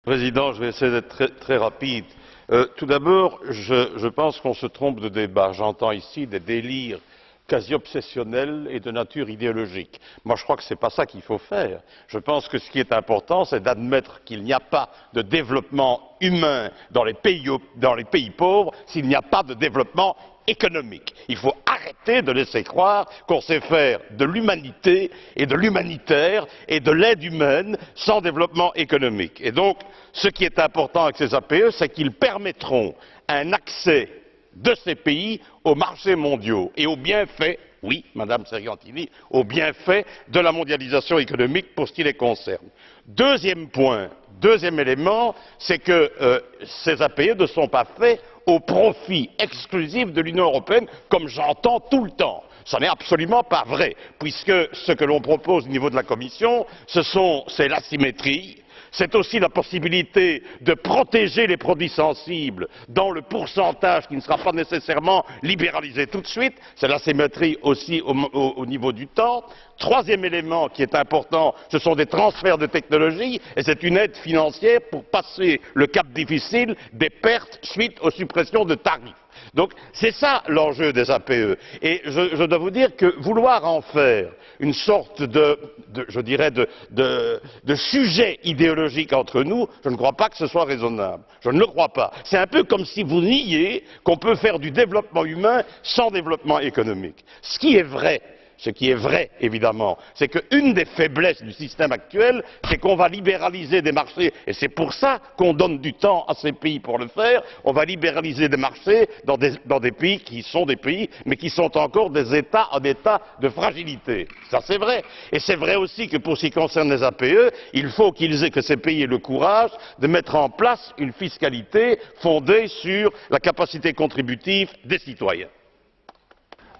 Président, je vais essayer d'être très rapide. Tout d'abord, je pense qu'on se trompe de débat. J'entends ici des délires quasi obsessionnels et de nature idéologique. Moi, je crois que ce n'est pas ça qu'il faut faire. Je pense que ce qui est important, c'est d'admettre qu'il n'y a pas de développement humain dans les pays pauvres s'il n'y a pas de développement économique. Il faut arrêter de laisser croire qu'on sait faire de l'humanité et de l'humanitaire et de l'aide humaine sans développement économique. Et donc, ce qui est important avec ces APE, c'est qu'ils permettront un accès de ces pays aux marchés mondiaux et aux bienfaits, oui, Madame Sargentini, aux bienfaits de la mondialisation économique pour ce qui les concerne. Deuxième point, deuxième élément, c'est que ces APE ne sont pas faits au profit exclusif de l'Union européenne, comme j'entends tout le temps. Ce n'est absolument pas vrai, puisque ce que l'on propose au niveau de la Commission, c'est l'asymétrie. C'est aussi la possibilité de protéger les produits sensibles dans le pourcentage qui ne sera pas nécessairement libéralisé tout de suite. C'est l'asymétrie aussi au niveau du temps. Troisième élément qui est important, ce sont des transferts de technologie et c'est une aide financière pour passer le cap difficile des pertes suite aux suppressions de tarifs. Donc c'est ça l'enjeu des APE. Et je dois vous dire que vouloir en faire une sorte de sujet idéologique entre nous, je ne crois pas que ce soit raisonnable. Je ne le crois pas. C'est un peu comme si vous niez qu'on peut faire du développement humain sans développement économique. Ce qui est vrai, évidemment, c'est qu'une des faiblesses du système actuel, c'est qu'on va libéraliser des marchés, et c'est pour ça qu'on donne du temps à ces pays pour le faire, on va libéraliser des marchés dans des pays qui sont des pays, mais qui sont encore des États en état de fragilité. Ça c'est vrai. Et c'est vrai aussi que pour ce qui concerne les APE, il faut que ces pays aient le courage de mettre en place une fiscalité fondée sur la capacité contributive des citoyens.